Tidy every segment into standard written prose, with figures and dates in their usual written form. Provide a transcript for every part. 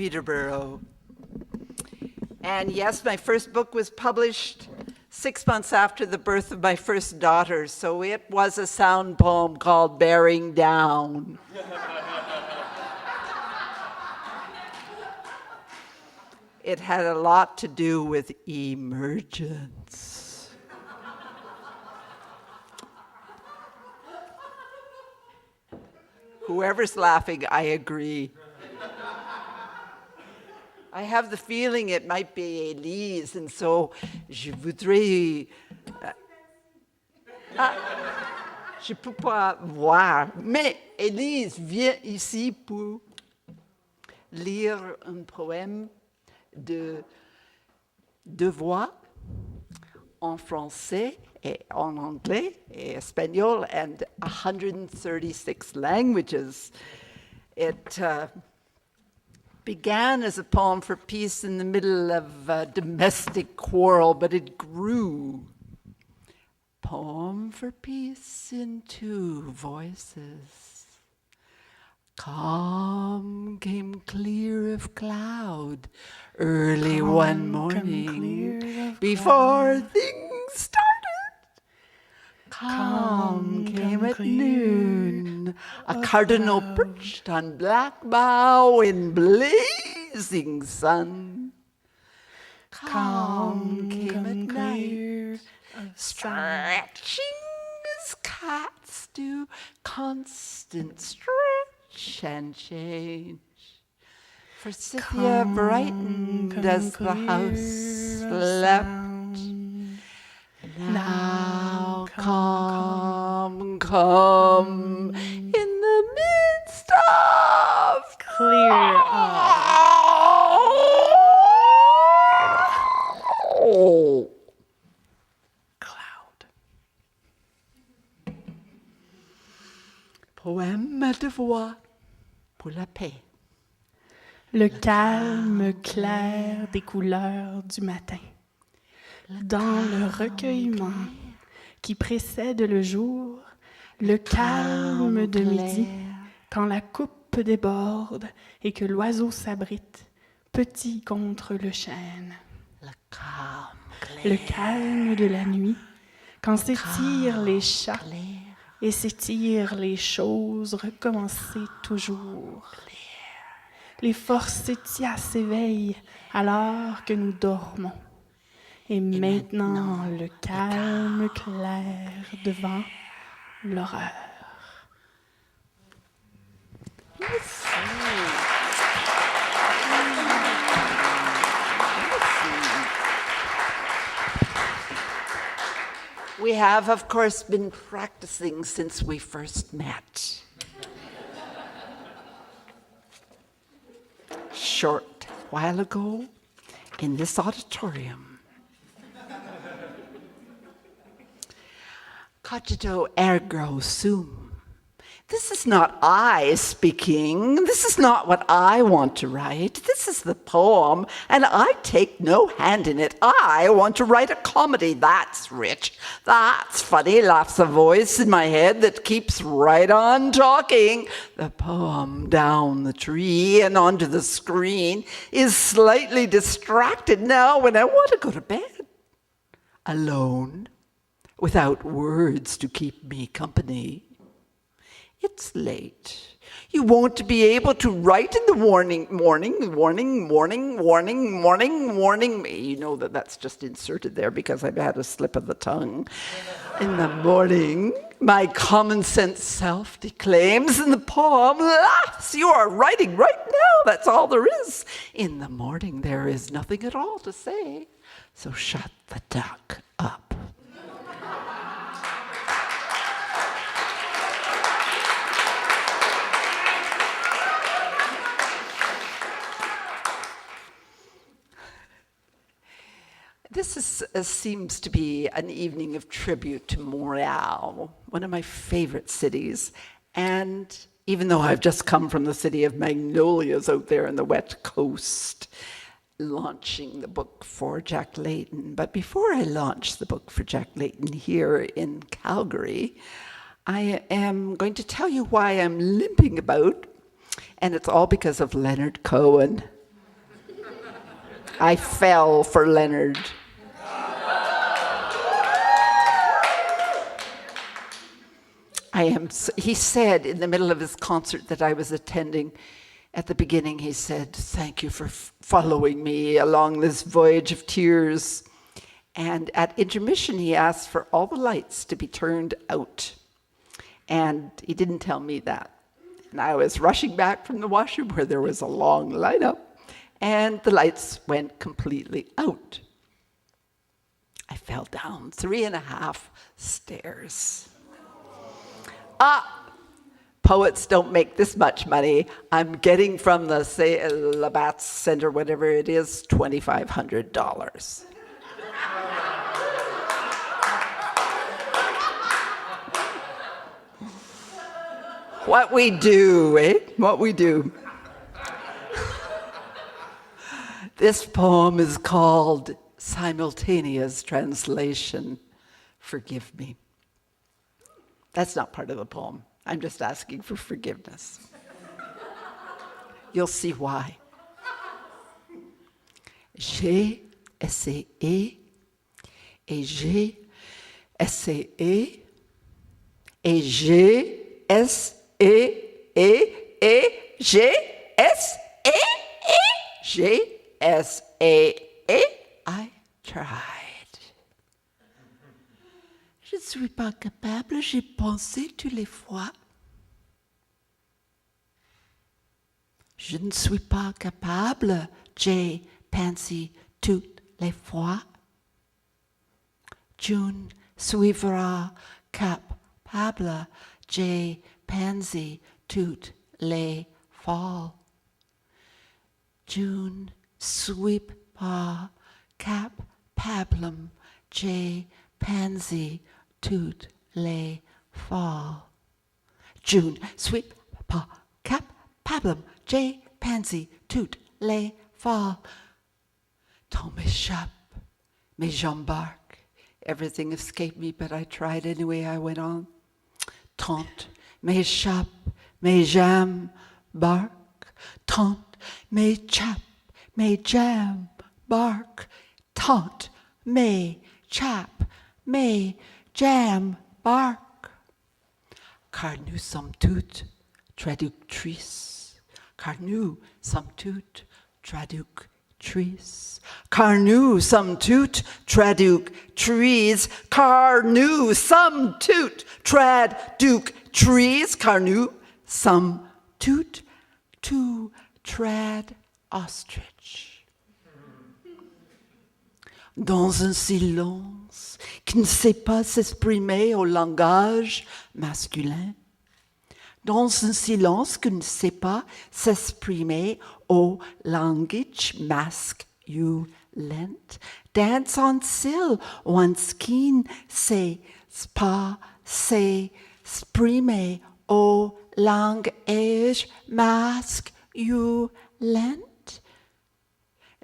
Peterborough. And yes, my first book was published 6 months after the birth of my first daughter, so it was a sound poem called Bearing Down. It had a lot to do with emergence. Whoever's laughing, I agree. I have the feeling it might be Élise, and so je voudrais... je peux pas voir, mais Élise vient ici pour lire un poème de deux voix en français et en anglais et espagnol and 136 languages. It began as a poem for peace in the middle of a domestic quarrel, but it grew. Poem for peace in two voices. Calm came clear of cloud early Calm one morning clear of before cloud. things started. Calm came at noon, a cardinal perched on black bough in blazing sun. Calm came at night, stretching as cats do, constant stretch and change. For Scythia brightened as the house slept. Now come in the midst of Clear up. Cloud. Poème à deux voix pour la paix. Le calme clair des couleurs du matin. Dans le recueillement qui précède le jour, le calme de midi, quand la coupe déborde et que l'oiseau s'abrite, petit contre le chêne. Le calme de la nuit, quand s'étirent les chats et s'étirent les choses, recommencer toujours. Les forsythias s'éveillent alors que nous dormons. Et maintenant, le calme clair devant l'horreur. We have, of course, been practicing since we first met. Short while ago, in this auditorium, cogito ergo sum. This is not I speaking. This is not what I want to write. This is the poem, and I take no hand in it. I want to write a comedy. That's rich. That's funny, laughs a voice in my head that keeps right on talking. The poem down the tree and onto the screen is slightly distracted now when I want to go to bed. Alone, without words to keep me company. It's late. You won't be able to write in the morning. You know that's just inserted there because I've had a slip of the tongue. In the morning, my common sense self declaims and the poem laughs. You are writing right now. That's all there is. In the morning, there is nothing at all to say. So shut the duck up. This seems to be an evening of tribute to Montreal, one of my favorite cities. And even though I've just come from the city of magnolias out there on the west coast, launching the book for Jack Layton. But before I launch the book for Jack Layton here in Calgary, I am going to tell you why I'm limping about, and it's all because of Leonard Cohen. I fell for Leonard. He said in the middle of his concert that I was attending, at the beginning, he said, "Thank you for following me along this voyage of tears." And at intermission, he asked for all the lights to be turned out. And he didn't tell me that. And I was rushing back from the washroom where there was a long lineup, and the lights went completely out. I fell down 3.5 stairs. Poets don't make this much money. I'm getting from the Labatt's Center, whatever it is, $2,500. What we do, eh? What we do. This poem is called Simultaneous Translation. Forgive me. That's not part of the poem. I'm just asking for forgiveness. You'll see why. J'ai essayé, et j'ai essayé, et j'ai essayé, et j'ai essayé, j'ai essayé. I tried. Je ne suis pas capable, j'ai pensé toutes les fois. Je ne suis pas capable, j'ai pensé toutes les fois. Je ne suivrai capable, j'ai pensé toutes les fois. Je ne suis pas capable, j'ai pensé toutes les fois. Je ne suis pas capable, j'ai pensé toutes les fois. Temps m'échappe, mes jambes barquent. Everything escaped me, but I tried anyway, I went on. Temps m'échappe, mes jambes barquent. Temps m'échappe, mes jambes barquent. Temps m'échappe, mes jambes barquent. Car nous sommes toutes traductrices. Car nous sommes toutes traductrices. Car nous sommes toutes traductrices. Car nous sommes toutes traductrices. Car nous sommes toutes to trad ostrich. Dans un silence qui ne sait pas s'exprimer au langage masculin. Dans un silence qui ne sait pas s'exprimer au langage masculin. Dans un silence qui ne sait pas s'exprimer au langage masculin.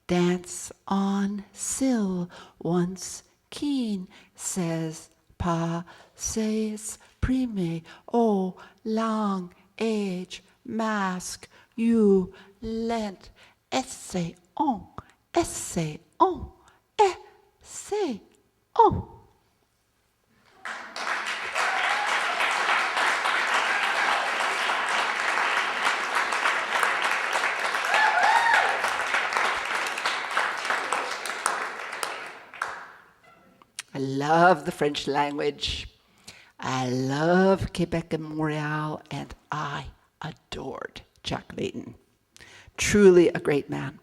Dance on silence qui says pas s'exprimer au langage masculin. Essayons, essayons, essayons. I love the French language. I love Quebec and Montreal, and I adored Jack Layton. Truly a great man.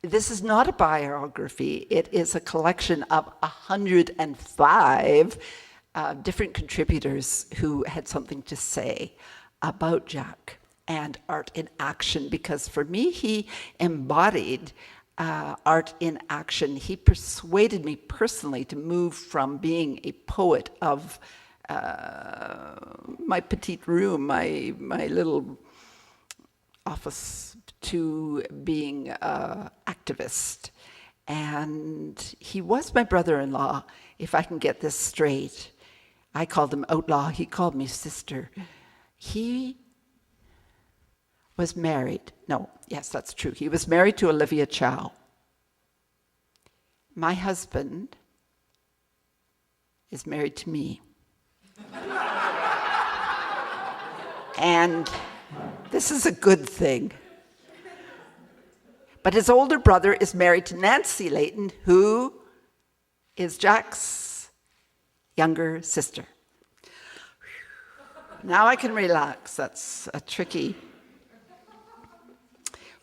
This is not a biography. It is a collection of 105 different contributors who had something to say about Jack and art in action, because for me, he embodied art in action. He persuaded me personally to move from being a poet of my petite room, my little office, to being an activist. And he was my brother-in-law, if I can get this straight. I called him outlaw, he called me sister. He was married. No, yes, that's true. He was married to Olivia Chow. my husband is married to me. And this is a good thing. But his older brother is married to Nancy Layton, who is Jack's younger sister. Now I can relax. That's a tricky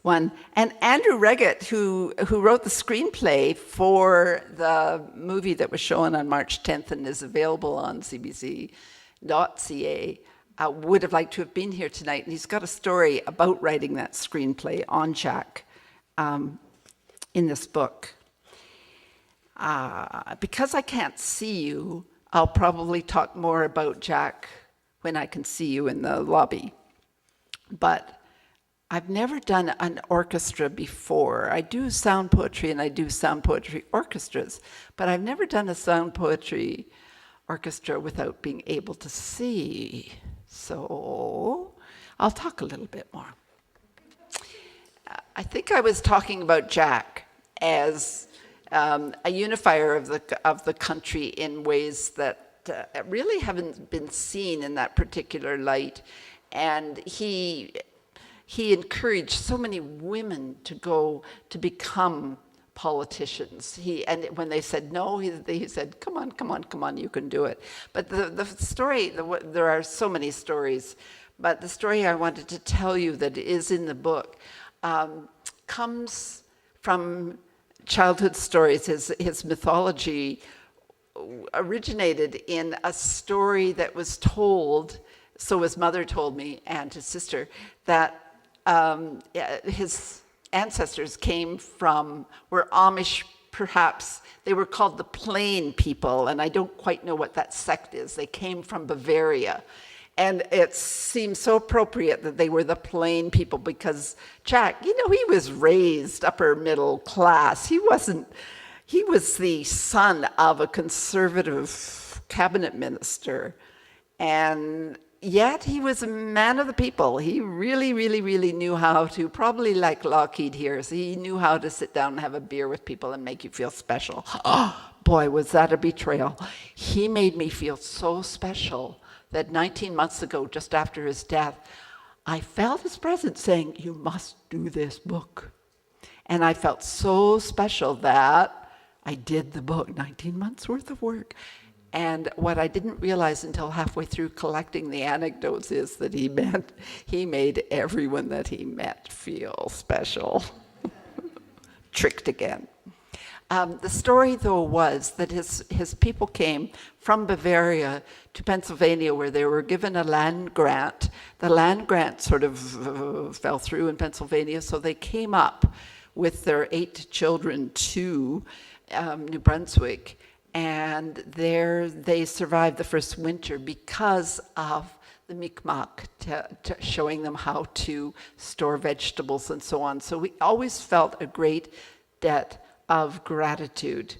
one. And Andrew Reggett, who wrote the screenplay for the movie that was shown on March 10th and is available on cbc.ca, would have liked to have been here tonight. And he's got a story about writing that screenplay on Jack in this book. Because I can't see you, I'll probably talk more about Jack when I can see you in the lobby. But I've never done an orchestra before. I do sound poetry and I do sound poetry orchestras, but I've never done a sound poetry orchestra without being able to see. So I'll talk a little bit more. I think I was talking about Jack as a unifier of the country in ways that really haven't been seen in that particular light. And he encouraged so many women to go to become politicians. And when they said no, he said, come on, you can do it. But the story, there are so many stories, but the story I wanted to tell you that is in the book comes from childhood stories. His mythology originated in a story that was told, so his mother told me and his sister, that his ancestors were Amish, perhaps. They were called the Plain people, and I don't quite know what that sect is. They came from Bavaria. And it seems so appropriate that they were the Plain people because Jack, he was raised upper middle class. He was the son of a conservative cabinet minister. And yet he was a man of the people. He really, really, really knew how to, probably like Lockheed here, so he knew how to sit down and have a beer with people and make you feel special. Oh, boy, was that a betrayal. He made me feel so special that 19 months ago, just after his death, I felt his presence saying, you must do this book. And I felt so special that I did the book, 19 months worth of work. And what I didn't realize until halfway through collecting the anecdotes is that he made everyone that he met feel special. Tricked again. The story, though, was that his people came from Bavaria to Pennsylvania, where they were given a land grant. The land grant sort of fell through in Pennsylvania, so they came up with their 8 children to New Brunswick, and there they survived the first winter because of the Mi'kmaq showing them how to store vegetables and so on. So we always felt a great debt of gratitude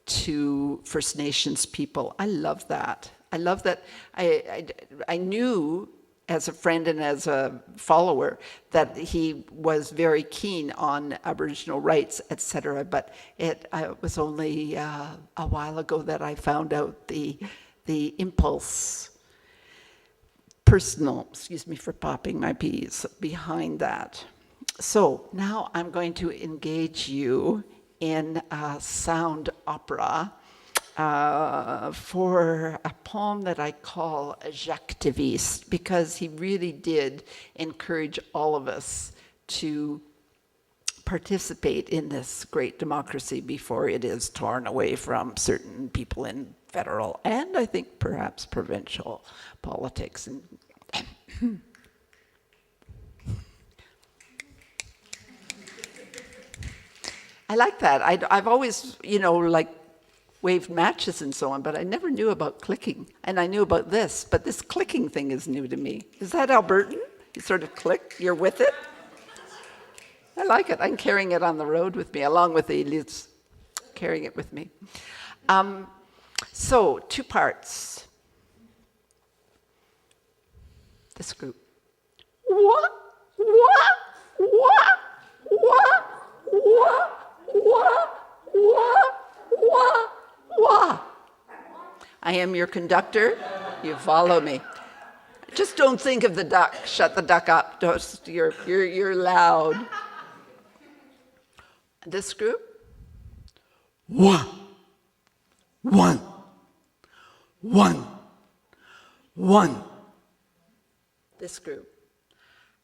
to First Nations people. I love that. I love that. I knew as a friend and as a follower that he was very keen on Aboriginal rights, etc. But it was only a while ago that I found out the impulse, personal, excuse me for popping my peas, behind that. So now I'm going to engage you in a sound opera for a poem that I call Jactiviste, because he really did encourage all of us to participate in this great democracy before it is torn away from certain people in federal and I think perhaps provincial politics. I like that. I've always, waved matches and so on, but I never knew about clicking. And I knew about this, but this clicking thing is new to me. Is that Albertan? You sort of click, you're with it? I like it. I'm carrying it on the road with me, along with Elise, carrying it with me. So, 2 parts. This group. What? I am your conductor. You follow me. Just don't think of the duck. Shut the duck up. You're loud. This group. One. This group.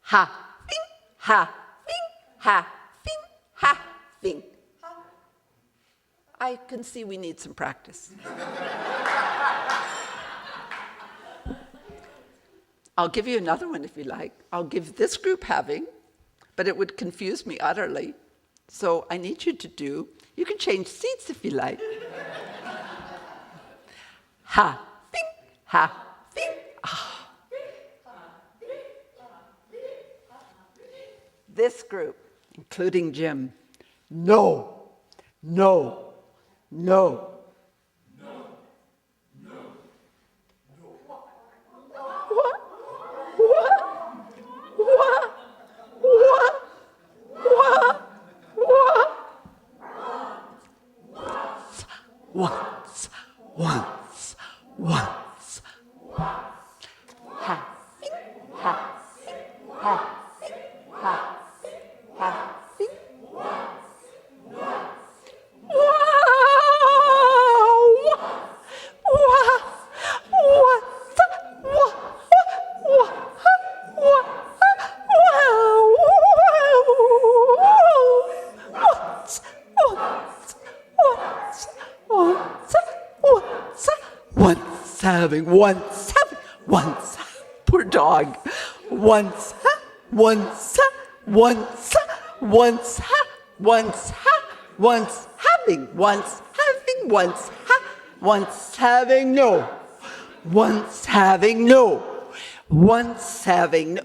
Ha, fing, ha, fing, ha, fing, ha, fing. I can see we need some practice. I'll give you another one if you like. I'll give this group having, but it would confuse me utterly. So I need you to do, you can change seats if you like. Ha, fing, ha, fing, ah. This group, including Jim, no, no, no. Once. Ha, fing, ha, fing, ha, fing, ha, fing, ha, fing. Once, poor dog. Once, having, no. Once having, no. Once having, no.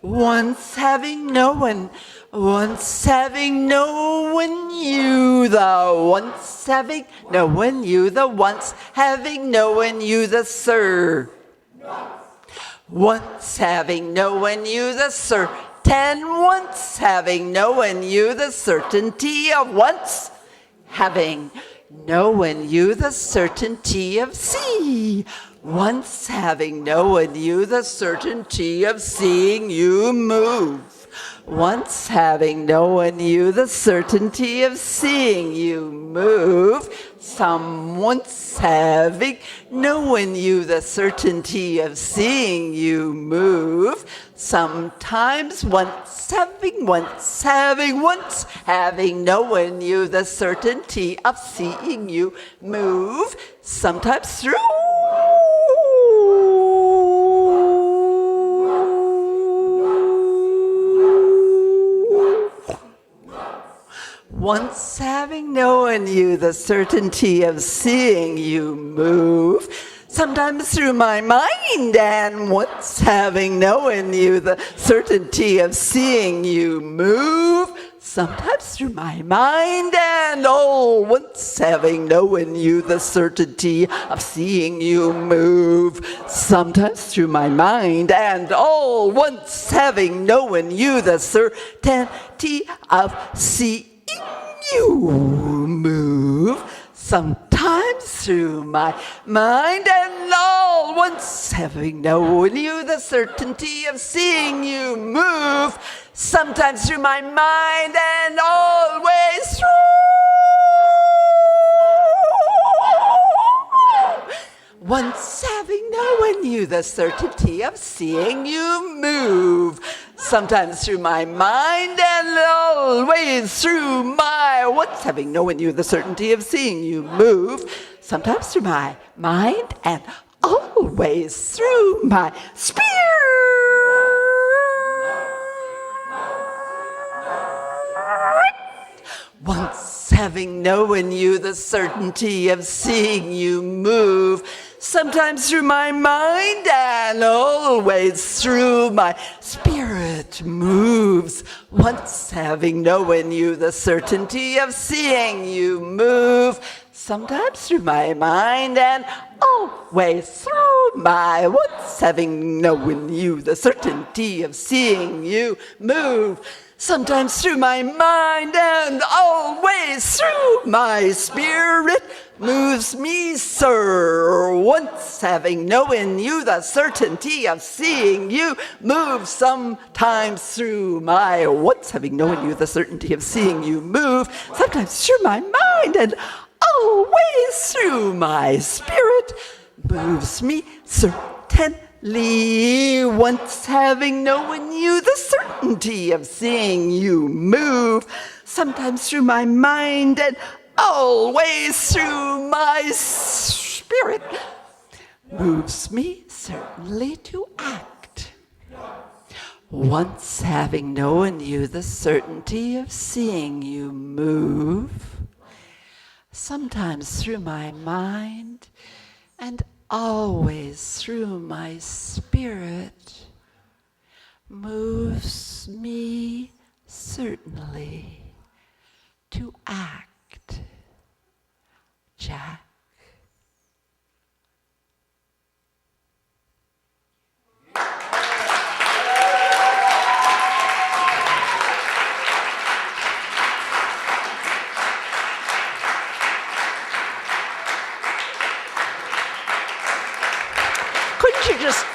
Once having no one, once having no one you the once having no one you the once having no one you the sir. Once having no one you the certain once having no one you the certainty of once having no one you the certainty of see. Once having no one you the certainty of seeing you move. Once having no one you the certainty of seeing you move. Some once having no one you the certainty of seeing you move. Sometimes once having no one you the certainty of seeing you move. Sometimes through once having known you the certainty of seeing you move, sometimes through my mind, and once having known you the certainty of seeing you move, sometimes through my mind, and once having known you the certainty of seeing you move, sometimes through my mind, and once having known you the certainty of seeing you move, sometimes through my mind, and once having known you the certainty of seeing you move, sometimes through my mind, and always through. Once having known you the certainty of seeing you move, sometimes through my mind, and always through my once having known you the certainty of seeing you move, sometimes through my mind, and always through my spirit. Once having known you the certainty of seeing you move, sometimes through my mind, and always through my spirit moves. Once having known you the certainty of seeing you move, sometimes through my mind, and always through my once having known you the certainty of seeing you move, sometimes through my mind, and always through my spirit. Moves me, sir, once having known you, the certainty of seeing you move. Sometimes through my once having known you, the certainty of seeing you move. Sometimes through my mind, and always through my spirit. Moves me, certainly, once having known you, the certainty of seeing you move. Sometimes through my mind, and always through my spirit. Moves me certainly to act. Once having known you, the certainty of seeing you move. Sometimes through my mind, and always through my spirit. Moves me certainly to act. Jack. Couldn't you just